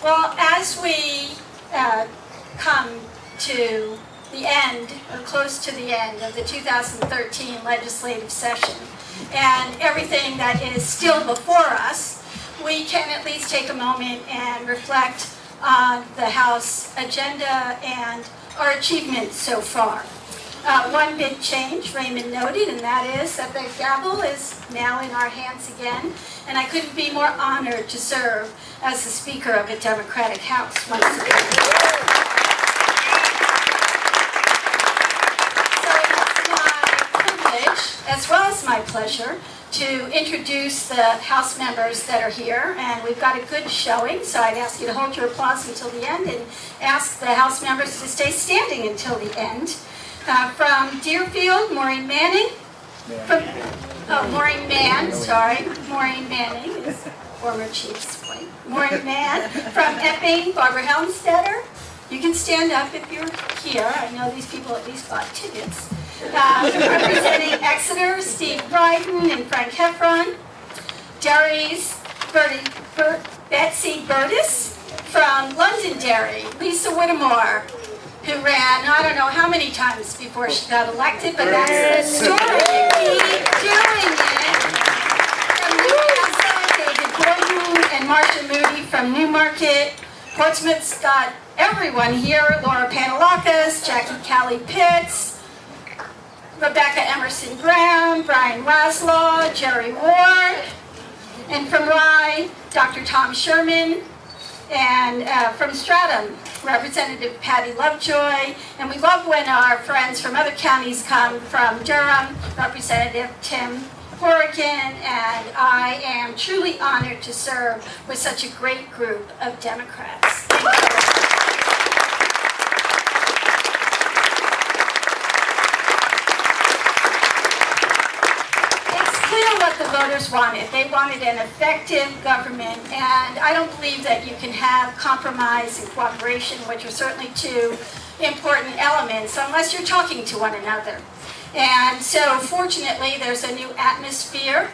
Well, as we come to the end, or close to the end of the 2013 legislative session, and everything that is still before us, we can at least take a moment and reflect on the House agenda and our achievements so far. One big change, Raymond noted, and that is that the gavel is now in our hands again, and I couldn't be more honored to serve as the Speaker of a Democratic House once again. So it's my privilege, as well as my pleasure, to introduce the House members that are here, and we've got a good showing, so I'd ask you to hold your applause until the end and ask the House members to stay standing until the end. From Deerfield, Maureen Manning. Maureen Manning is former Chief's wife. Maureen Mann. From Epping, Barbara Helmstetter. You can stand up if you're here. I know these people at least bought tickets. Representing Exeter, Steve Bryden and Frank Heffron. Derry's Betsy Burtis. From Londonderry, Lisa Whittemore, who ran, I don't know how many times before she got elected, but that's the story. Keep doing it. From Newcastle, David Gordon and Marcia Moody from Newmarket. Portsmouth's got everyone here. Laura Panalakis, Jackie Callie Pitts, Rebecca Emerson Brown, Brian Waslaw, Jerry Ward. And from Rye, Dr. Tom Sherman. And from Stratham, Representative Patty Lovejoy. And we love when our friends from other counties come. From Durham, Representative Tim Horrigan. And I am truly honored to serve with such a great group of Democrats. What the voters wanted. They wanted an effective government, and I don't believe that you can have compromise and cooperation, which are certainly two important elements, unless you're talking to one another. And so fortunately there's a new atmosphere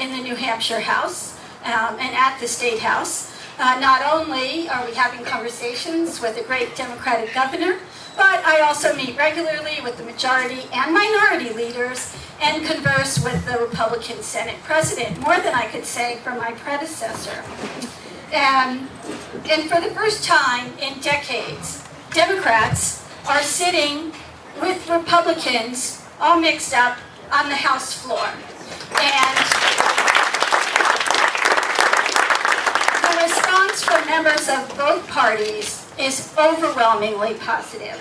in the New Hampshire House and at the State House. Not only are we having conversations with a great Democratic governor, but I also meet regularly with the majority and minority leaders and converse with the Republican Senate President, more than I could say for my predecessor. And for the first time in decades, Democrats are sitting with Republicans all mixed up on the House floor. And the response from members of both parties is overwhelmingly positive.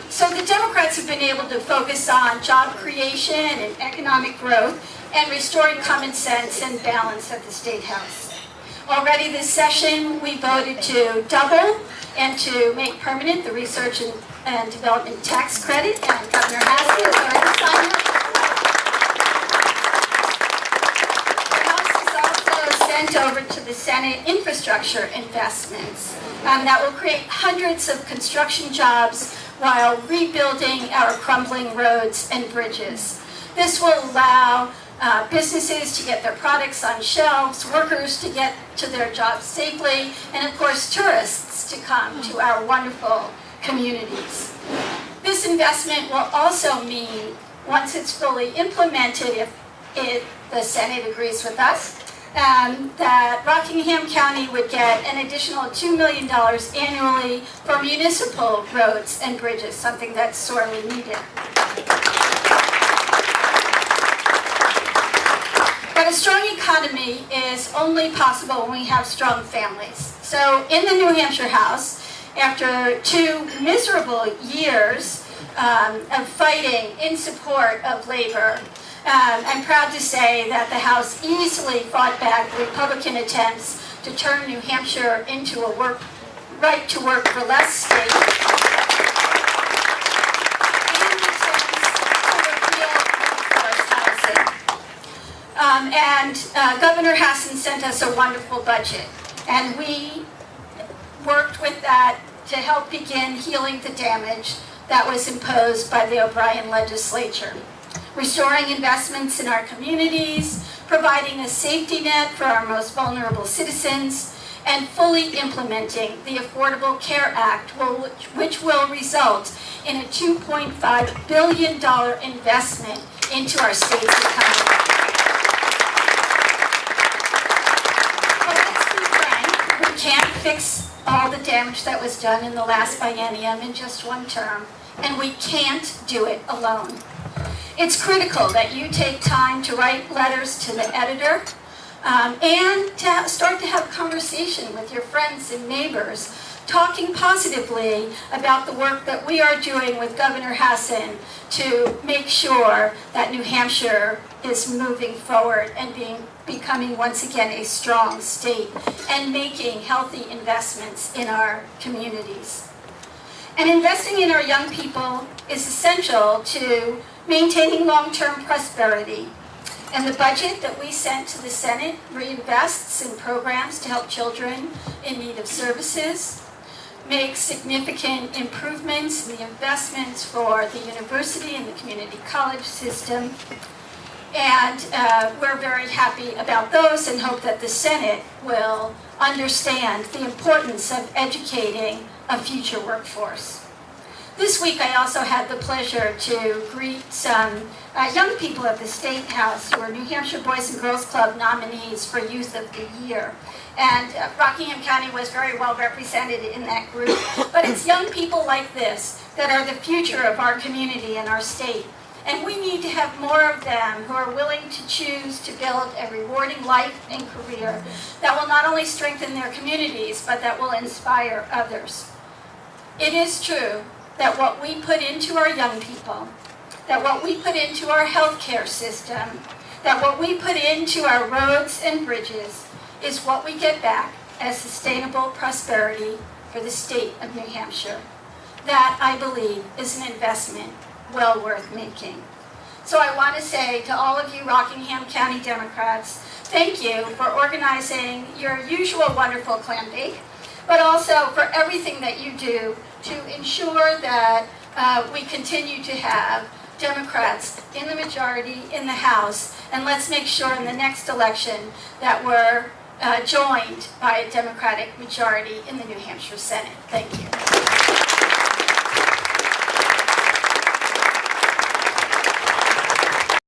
So the Democrats have been able to focus on job creation and economic growth and restoring common sense and balance at the State House. Already this session, we voted to double and to make permanent the Research and Development Tax Credit, and Governor Hassan has already signed it. The House has also sent over to the Senate infrastructure investments that will create hundreds of construction jobs while rebuilding our crumbling roads and bridges. This will allow businesses to get their products on shelves, workers to get to their jobs safely, and of course tourists to come to our wonderful communities. This investment will also mean, once it's fully implemented, if the Senate agrees with us, that Rockingham County would get an additional $2 million annually for municipal roads and bridges, something that's sorely needed. But a strong economy is only possible when we have strong families. So in the New Hampshire House, after 2 miserable years of fighting in support of labor, I'm proud to say that the House easily fought back Republican attempts to turn New Hampshire into a right to work for less state, and attempts to repeal workforce housing. Governor Hassan sent us a wonderful budget, and we worked with that to help begin healing the damage that was imposed by the O'Brien legislature. Restoring investments in our communities, providing a safety net for our most vulnerable citizens, and fully implementing the Affordable Care Act, which will result in a $2.5 billion investment into our state's economy. But let's be frank, we can't fix all the damage that was done in the last biennium in just one term, and we can't do it alone. It's critical that you take time to write letters to the editor and to start to have conversation with your friends and neighbors, talking positively about the work that we are doing with Governor Hassan to make sure that New Hampshire is moving forward and becoming once again a strong state and making healthy investments in our communities. And investing in our young people is essential to maintaining long-term prosperity. And the budget that we sent to the Senate reinvests in programs to help children in need of services, makes significant improvements in the investments for the university and the community college system. And we're very happy about those and hope that the Senate will understand the importance of educating a future workforce. This week I also had the pleasure to greet some young people at the State House who are New Hampshire Boys and Girls Club nominees for Youth of the Year. And Rockingham County was very well represented in that group. But it's young people like this that are the future of our community and our state. And we need to have more of them who are willing to choose to build a rewarding life and career that will not only strengthen their communities, but that will inspire others. It is true that what we put into our young people, that what we put into our healthcare system, that what we put into our roads and bridges is what we get back as sustainable prosperity for the state of New Hampshire. That, I believe, is an investment well worth making. So I want to say to all of you Rockingham County Democrats, thank you for organizing your usual wonderful Clambake, but also for everything that you do to ensure that we continue to have Democrats in the majority in the House, and let's make sure in the next election that we're joined by a Democratic majority in the New Hampshire Senate. Thank you.